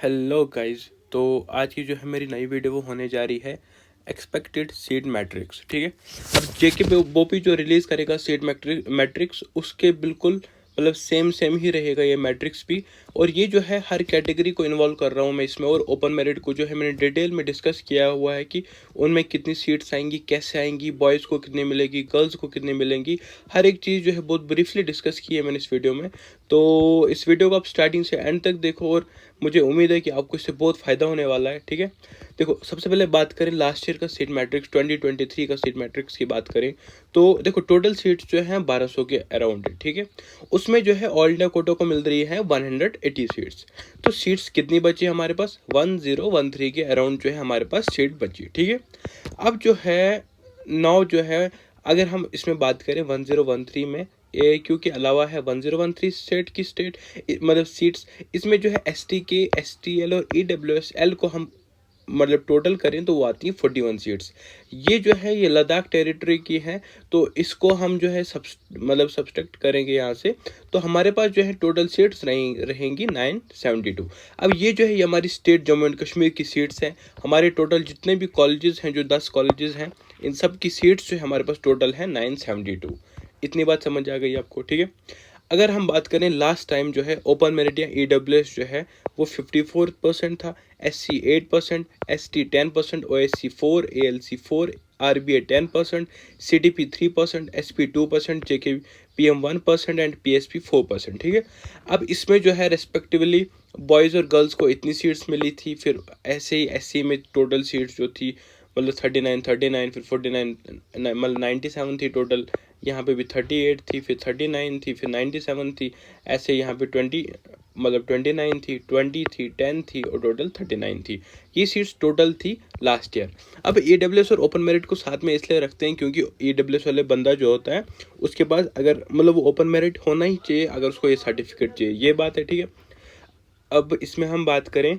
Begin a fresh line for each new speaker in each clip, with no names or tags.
Hello guys. तो आज की जो है मेरी नई वीडियो वो होने जा रही है एक्सपेक्टेड सीड मैट्रिक्स। ठीक है, अब जेके बोपी जो रिलीज़ करेगा सीड मैट्रिक्स उसके बिल्कुल मतलब सेम ही रहेगा ये मैट्रिक्स भी। और ये जो है हर कैटेगरी को इन्वॉल्व कर रहा हूँ मैं इसमें, और ओपन मेरिट को जो है मैंने डिटेल में डिस्कस किया हुआ है कि उनमें कितनी सीट्स आएंगी, कैसे आएंगी, बॉयज़ को कितनी मिलेगी, गर्ल्स को कितनी मिलेंगी। हर एक चीज़ जो है बहुत ब्रीफली डिस्कस की है मैंने इस वीडियो में। तो इस वीडियो को आप स्टार्टिंग से एंड तक देखो और मुझे उम्मीद है कि आपको इससे बहुत फ़ायदा होने वाला है। ठीक है, देखो सबसे पहले बात करें लास्ट ईयर का सीट मैट्रिक्स 2023 का सीट मैट्रिक्स की बात करें तो देखो टोटल सीट्स जो हैं 1200 के अराउंड है। ठीक है, उसमें जो है ऑल इंडिया कोटा को मिल रही है 180 सीट्स। तो सीट्स कितनी बची हमारे पास? 1013 के अराउंड जो है हमारे पास सीट बची। ठीक है, अब जो है नाउ जो है अगर हम इसमें बात करें 1013 में ए क्यू के अलावा है 1013 स्टेट की स्टेट मतलब सीट्स। इसमें जो है एसटी के, एसटीएल और ईडब्ल्यूएसएल को हम मतलब टोटल करें तो वो आती है 41 सीट्स। ये जो है ये लद्दाख टेरिटरी की है, तो इसको हम जो है सब्सट्रैक्ट करेंगे यहाँ से, तो हमारे पास जो है टोटल सीट्स रहेंगी 972। अब ये जो है ये हमारी स्टेट जम्मू एंड कश्मीर की सीट्स हैं। हमारे टोटल जितने भी कॉलेजेस हैं, जो 10 कॉलेजेस हैं, इन सब की सीट्स जो है हमारे पास टोटल है 972। इतनी बात समझ आ गई आपको? ठीक है, अगर हम बात करें लास्ट टाइम जो है ओपन मेरिट या ईडब्ल्यूएस जो है वो 54% था, SC 8%, ST 10%, OSC 4, ALC 4, RBA 10%, CTP 3%, SP 2%, JK PM 1% and PSP 4%। ठीक है, अब इसमें जो है रेस्पेक्टिवली बॉयज़ और गर्ल्स को इतनी सीट्स मिली थी। फिर ऐसे ही एससी में टोटल सीट्स जो थी मतलब 39 फिर 49 मतलब 97 थी टोटल। यहाँ पे भी 38 थी, फिर 39 थी, फिर 97 थी। ऐसे यहाँ पे 29 थी, 20 थी, 10 थी और टोटल 39 थी। ये सीट्स टोटल थी लास्ट ईयर। अब ईडब्ल्यूएस और ओपन मेरिट को साथ में इसलिए रखते हैं क्योंकि ईडब्ल्यूएस वाले बंदा जो होता है उसके पास अगर मतलब वो ओपन मेरिट होना ही चाहिए अगर उसको ये सर्टिफिकेट चाहिए, ये बात है। ठीक है, अब इसमें हम बात करें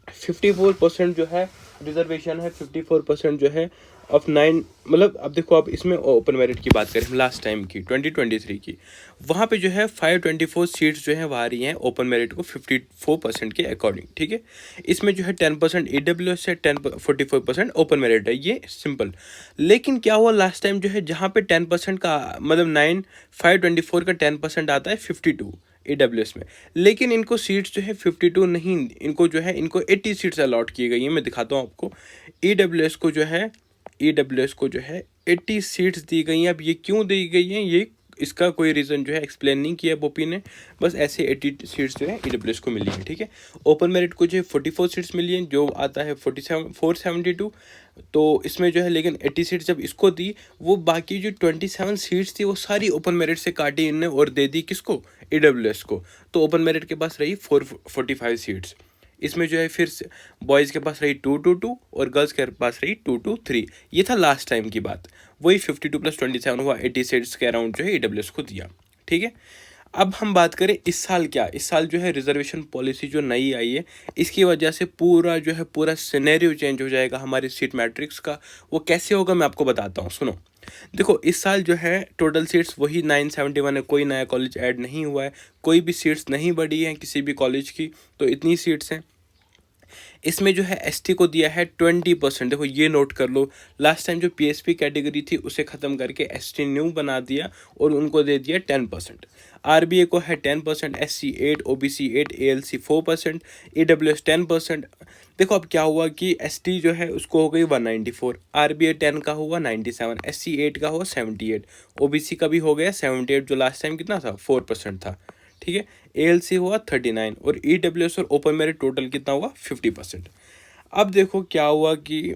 54% जो है रिजर्वेशन है, 54% जो है ऑफ 9 मतलब अब देखो आप इसमें ओपन मेरिट की बात करें लास्ट टाइम की 2023 की, वहाँ पे जो है 524 सीट्स जो है वहाँ रही हैं ओपन मेरिट को 54% के अकॉर्डिंग। ठीक है, इसमें जो है 10% ईडब्ल्यूएस से 44% ओपन मेरिट है, ये सिंपल। लेकिन क्या हुआ लास्ट टाइम जो है जहाँ पे 10% का मतलब 524 का 10% आता है 52 एडब्ल्यूएस में, लेकिन इनको सीट्स जो है 52 नहीं, इनको जो है इनको 80 सीट्स अलॉट की गई हैं। मैं दिखाता हूँ आपको, ईडब्ल्यूएस को जो है 80 सीट्स दी गई हैं। अब ये क्यों दी गई हैं, ये इसका कोई रीज़न जो है एक्सप्लेन नहीं किया बोपी ने, बस ऐसे 80 सीट्स जो है ईडब्ल्यूएस को मिली है। ठीक है, ओपन मेरिट को जो है 44 सीट्स मिली हैं, जो आता है 472। तो इसमें जो है लेकिन 80 सीट्स जब इसको दी, वो बाकी जो 27 सीट्स थी वो सारी ओपन मेरिट से काटी इनने और दे दी किसको? ईडब्ल्यूएस को। तो ओपन मेरिट के पास रही 445 सीट्स। इसमें जो है फिर बॉयज़ के पास रही 222 और गर्ल्स के पास रही 223। ये था लास्ट टाइम की बात। वही 52 + 27 हुआ, 80 सीट्स के अराउंड जो है ईडब्ल्यूएस को दिया। ठीक है, अब हम बात करें इस साल क्या, इस साल जो है रिजर्वेशन पॉलिसी जो नई आई है इसकी वजह से पूरा सिनेरियो चेंज हो जाएगा हमारी सीट मैट्रिक्स का। वो कैसे होगा मैं आपको बताता हूँ, सुनो। देखो इस साल जो है टोटल सीट्स वही 971 है, कोई नया कॉलेज ऐड नहीं हुआ है, कोई भी सीट्स नहीं बढ़ी है किसी भी कॉलेज की, तो इतनी सीट्स हैं। इसमें जो है एसटी को दिया है 20%। देखो ये नोट कर लो, लास्ट टाइम जो पीएसपी कैटेगरी थी उसे ख़त्म करके एसटी न्यू बना दिया और उनको दे दिया 10%। आरबीए को है 10%, एससी 8, ओबीसी 8, एएलसी 4%, ईडब्ल्यूएस 10%। देखो अब क्या हुआ कि एसटी जो है उसको हो गई 194, आरबीए 10 का हुआ 97, एससी 8 का हुआ 78, ओबीसी का भी हो गया 78, जो लास्ट टाइम कितना था 4% था। ठीक है, एएलसी हुआ 39 और ईडब्ल्यूएस और ओपन मेरिट टोटल कितना हुआ 50%। अब देखो क्या हुआ कि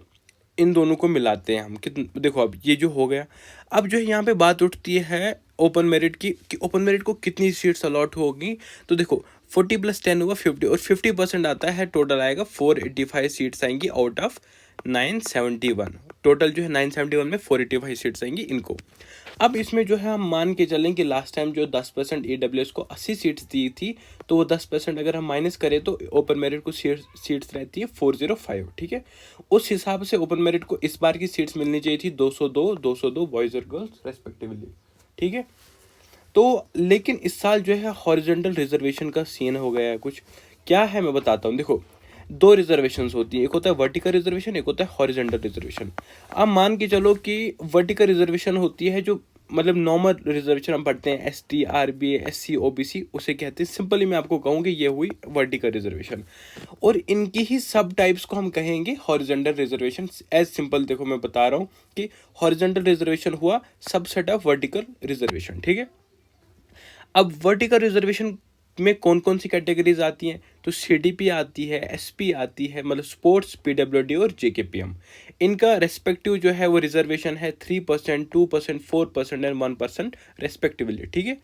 इन दोनों को मिलाते हैं हम कितना, देखो अब ये जो हो गया, अब जो है यहाँ पे बात उठती है ओपन मेरिट की कि ओपन मेरिट को कितनी सीट्स अलॉट होगी। तो देखो 40 + 10 हुआ 50 और 50% आता है, टोटल आएगा 485 सीट्स आएंगी आउट ऑफ 971। टोटल जो है 971 में 485 सीट्स आएंगी इनको। अब इसमें जो है हम मान के चलें कि लास्ट टाइम जो 10% ईडब्ल्यूएस को 80 सीट्स दी थी, तो वो 10% अगर हम माइनस करें तो ओपन मेरिट को सीट्स रहती है 405। ठीक है, उस हिसाब से ओपन मेरिट को इस बार की सीट्स मिलनी चाहिए थी 202 बॉयज़ और गर्ल्स रेस्पेक्टिवली। ठीक है, तो लेकिन इस साल जो है हॉरिजॉन्टल रिजर्वेशन का सीन हो गया है कुछ, क्या है मैं बताता हूँ। देखो, दो रिजर्वेशंस होती है, एक होता है वर्टिकल रिजर्वेशन, एक होता है हॉरिजॉन्टल रिजर्वेशन। अब मान के चलो कि वर्टिकल रिजर्वेशन होती है जो मतलब नॉर्मल रिजर्वेशन हम पढ़ते हैं, ST RBA SC OBC, उसे कहते हैं। सिंपली मैं आपको कहूँगी ये हुई वर्टिकल रिजर्वेशन, और इनकी ही सब टाइप्स को हम कहेंगे हॉरिजॉन्टल रिजर्वेशन। एज सिंपल देखो मैं बता रहा हूँ कि हॉरिजॉन्टल रिजर्वेशन हुआ सबसेट ऑफ वर्टिकल रिजर्वेशन, ठीक है। अब वर्टिकल रिजर्वेशन में कौन कौन सी कैटेगरीज आती हैं, तो CDP आती है, SP आती है, मतलब स्पोर्ट्स, PWD और JKPM। इनका रेस्पेक्टिव जो है वो रिजर्वेशन है 3%, 2%, 4% एंड 1% रेस्पेक्टिवली, ठीक है।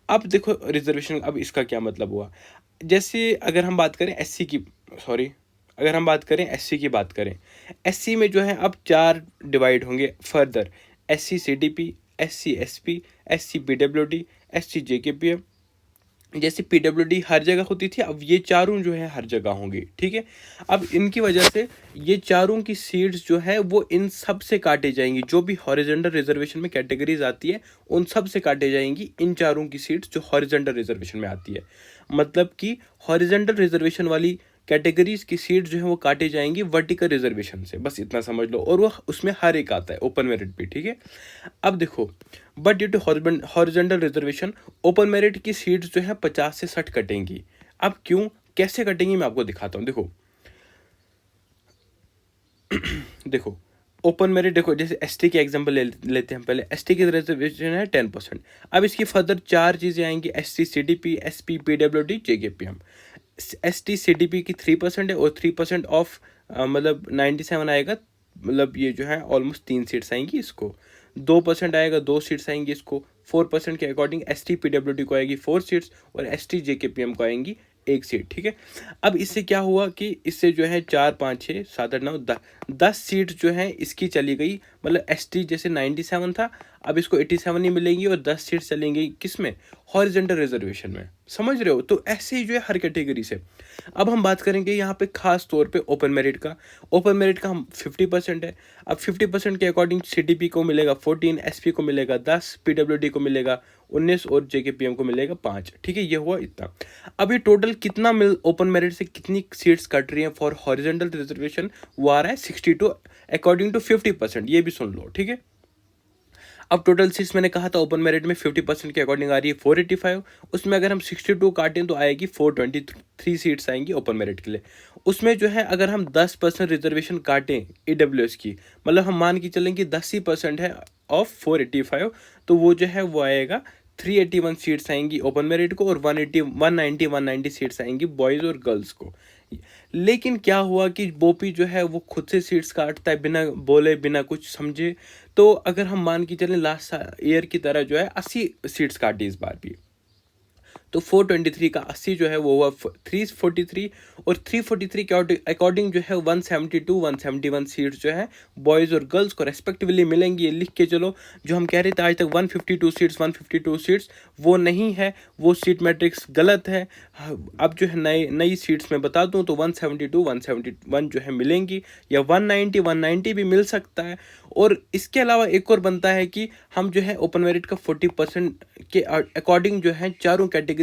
अब देखो रिजर्वेशन, अब इसका क्या मतलब हुआ। जैसे अगर हम बात करें SC की, सॉरी, अगर हम बात करें SC की बात करें, SC में जो है अब 4 डिवाइड होंगे further, SC CDP, SC SP, SC PWD, SC JKPM। जैसे PWD हर जगह होती थी, अब ये चारों जो है हर जगह होंगी, ठीक है। अब इनकी वजह से ये चारों की सीट्स जो है वो इन सब से काटे जाएंगी, जो भी हॉरिजॉन्टल रिजर्वेशन में कैटेगरीज आती है उन सब से काटे जाएंगी इन चारों की सीट्स जो हॉरिजॉन्टल रिजर्वेशन में आती है। मतलब कि हॉरिजॉन्टल रिजर्वेशन वाली कैटेगरीज की सीट जो है वो काटे जाएंगी वर्टिकल रिजर्वेशन से, बस इतना समझ लो। और वो उसमें हर एक आता है, ओपन मेरिट भी, ठीक है। अब देखो, but due to horizontal reservation open merit की सीट्स जो है 50 से 60 कटेंगी। अब क्यों, कैसे कटेंगी, मैं आपको दिखाता हूँ। देखो देखो ओपन मेरिट, देखो जैसे ST के एग्जांपल लेते हैं पहले। ST की रिजर्वेशन है 10%। अब इसकी फर्दर 4 चीज़ें आएंगी, SC CDP SP PWD JKPM। ST CDP की 3% है, और 3% ऑफ मतलब 97 आएगा, मतलब ये जो है ऑलमोस्ट 3 सीट्स आएंगी इसको। 2% आएगा, 2 सीट्स आएंगी इसको। 4% के अकॉर्डिंग ST PWD को आएगी 4 सीट्स, और ST JKPM को आएंगी 1 सीट, ठीक है। अब इससे क्या हुआ कि इससे जो है 4 5 6 7 8 9 10 सीट जो है इसकी चली गई। मतलब ST जैसे 97 था, अब इसको 87 ही मिलेंगी, और 10 सीट चलेंगी किस में, हॉरिजॉन्टल रिजर्वेशन में। समझ रहे हो, तो ऐसे ही जो है हर कैटेगरी से। अब हम बात करेंगे यहाँ पे खास तौर पे ओपन मेरिट का। ओपन मेरिट का हम 50% है। अब 50% के अकॉर्डिंग CDP को मिलेगा 14, SP को मिलेगा 10, PWD को मिलेगा 19, और JKPM को मिलेगा 5, ठीक है। ये हुआ इतना। अब ये टोटल कितना मिल ओपन मेरिट से कितनी सीट्स कट रही हैं फॉर हॉरिजॉन्टल रिजर्वेशन, वो आ रहा है 62 अकॉर्डिंग टू 50%। ये भी सुन लो, ठीक है। अब टोटल सीट्स मैंने कहा था ओपन मेरिट में 50% के अकॉर्डिंग आ रही है 485। उसमें अगर हम 62 काटें तो आएगी 423 सीट्स आएंगी ओपन मेरिट के लिए। उसमें जो है अगर हम 10% रिजर्वेशन काटें EWS की, मतलब हम मान के चलें कि 10% है ऑफ 485, तो वो जो है वो आएगा 381 सीट्स आएंगी ओपन मेरिट को, और 190 सीट्स आएंगी बॉयज़ और गर्ल्स को। लेकिन क्या हुआ कि बोपी जो है वो खुद से सीट्स काटता है बिना बोले, बिना कुछ समझे। तो अगर हम मान के चलें लास्ट ईयर की तरह जो है 80 सीट्स काटी इस बार भी, तो 423 का 80 जो है वो हुआ 343, और 343 के अकॉर्डिंग जो है 172 171 सीट्स जो है बॉयज़ और गर्ल्स को रेस्पेक्टिवली मिलेंगी। ये लिख के चलो, जो हम कह रहे थे आज तक 152 सीट्स वो नहीं है, वो सीट मैट्रिक्स गलत है। अब जो है नई सीट्स में बता दूं तो 172 171 जो है मिलेंगी, या 190 भी मिल सकता है। और इसके अलावा एक और बनता है कि हम जो है ओपन मेरिट का 40% के अकॉर्डिंग जो है चारों कैटेगरीज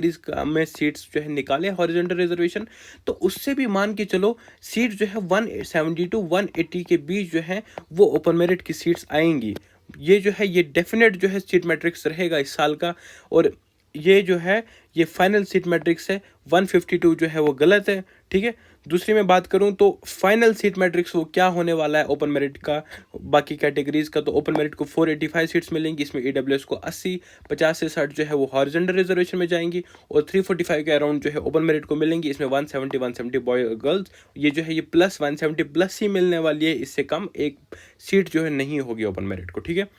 में सीट्स जो है निकाले हॉरिजॉन्टल रिजर्वेशन, तो उससे भी मान के चलो सीट जो है 170 to 180 के बीच जो है वो ओपन मेरिट की सीट्स आएंगी। ये जो है ये डेफिनेट जो है सीट मैट्रिक्स रहेगा इस साल का। और ये जो है ये फाइनल सीट मैट्रिक्स है, 152 जो है वो गलत है, ठीक है। दूसरी में बात करूं तो फाइनल सीट मैट्रिक्स वो क्या होने वाला है ओपन मेरिट का, बाकी कैटेगरीज का। तो ओपन मेरिट को 485 सीट्स मिलेंगी, इसमें EWS को 80, 50 से 60 जो है वो हॉरिजॉन्टल रिजर्वेशन में जाएंगी, और 345 के अराउंड जो है ओपन मेरिट को मिलेंगी, इसमें 170 बॉय और गर्ल्स। ये जो है ये प्लस 170 प्लस ही मिलने वाली है, इससे कम एक सीट जो है नहीं होगी ओपन मेरिट को, ठीक है।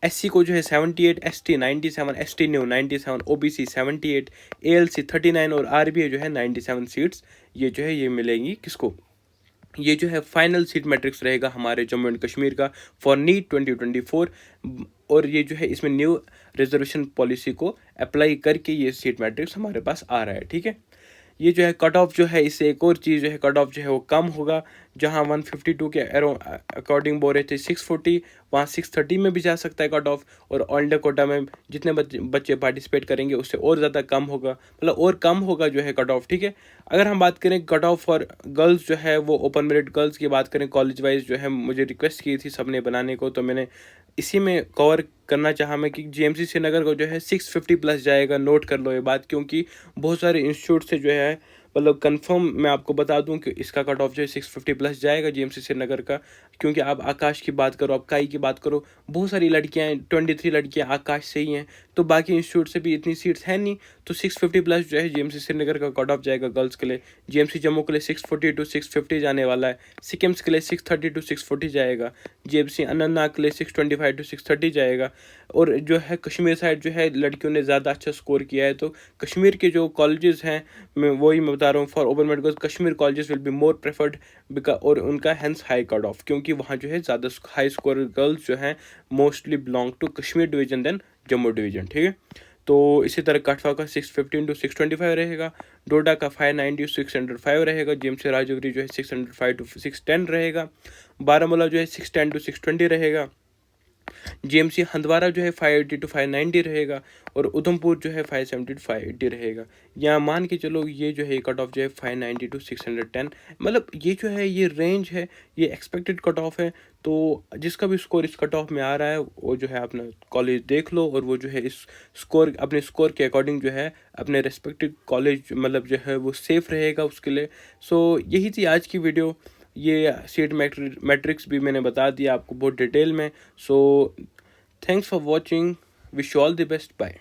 SC को जो है 78, ST 97, ST new 97, OBC 78, ALC 39, और RBA जो है 97 सीट्स ये जो है ये मिलेंगी किसको। ये जो है फाइनल सीट मैट्रिक्स रहेगा हमारे जम्मू एंड कश्मीर का फॉर नीट 2024। और ये जो है इसमें न्यू रिजर्वेशन पॉलिसी को अप्लाई करके ये सीट मैट्रिक्स हमारे पास आ रहा है, ठीक है। ये जो है कट ऑफ जो है, इससे एक और चीज़ जो है कट ऑफ जो है वो कम होगा। जहाँ 152 के अकॉर्डिंग बोल रहे थे 640, वहाँ 630 में भी जा सकता है कट ऑफ। और ऑल इंडिया कोटा में जितने बच्चे पार्टिसिपेट करेंगे उससे और ज़्यादा कम होगा, मतलब और कम होगा जो है कट ऑफ, ठीक है। अगर हम बात करें कट ऑफ फॉर गर्ल्स जो है, वो ओपन मेरिट गर्ल्स की बात करें कॉलेज वाइज जो है, मुझे रिक्वेस्ट की थी सबने बनाने को, तो मैंने इसी में कवर करना चाहा मैं कि जीएमसी श्रीनगर को जो है 650 प्लस जाएगा। नोट कर लो ये बात, क्योंकि बहुत सारे इंस्टीट्यूट से जो है मतलब कंफर्म मैं आपको बता दूं कि इसका कट ऑफ जो है 650 प्लस जाएगा जीएमसी श्रीनगर का। क्योंकि आप आकाश की बात करो, आप काई की बात करो, बहुत सारी लड़कियां हैं, 23 लड़कियां आकाश से ही हैं, तो बाकी इंस्टीट्यूट से भी इतनी सीट्स हैं नहीं, तो 650 प्लस जो है जीएमसी श्रीनगर का कट ऑफ जाएगा गर्ल्स के लिए। जीएमसी जम्मू के लिए 640 टू 650 जाने वाला है, सिक्किम्स के लिए 630 टू 640 जाएगा, जीएमसी अनंतनाग के लिए 625 टू 630 जाएगा। और जो है कश्मीर साइड जो है लड़कियों ने ज़्यादा अच्छा स्कोर किया है, तो कश्मीर के जो कॉलेजेस हैं मैं बता रहा हूँ for open merit girls, Kashmir colleges will be more preferred because, और उनका हैंस हाई कट ऑफ, क्योंकि वहाँ जो है ज़्यादा हाई स्कोर गर्ल्स जो हैं mostly belong to Kashmir division then Jammu division, ठीक है। तो इसी तरह कठवा का 615 टू 625 रहेगा, डोडा का 590 605 रहेगा, जीएमसी राजौरी जो है 605 टू 610 रहेगा, बारामूला जो है 610 टू 620 रहेगा, जीएमसी हंदवारा जो है 580 टू 590 रहेगा, और उधमपुर जो है 570 टू 580 रहेगा। यहाँ मान के चलो ये जो है कट ऑफ जो है 590 टू 610, मतलब ये जो है ये रेंज है, ये एक्सपेक्टेड कट ऑफ है। तो जिसका भी स्कोर इस कट ऑफ में आ रहा है वो जो है अपना कॉलेज देख लो, और वो जो है इस स्कोर अपने स्कोर के अकॉर्डिंग जो है अपने रेस्पेक्टिव कॉलेज मतलब जो है वो सेफ रहेगा उसके लिए। सो यही थी आज की वीडियो, ये सीट मैट्रिक्स भी मैंने बता दिया आपको बहुत डिटेल में। So thanks for watching, wish you all the best, bye.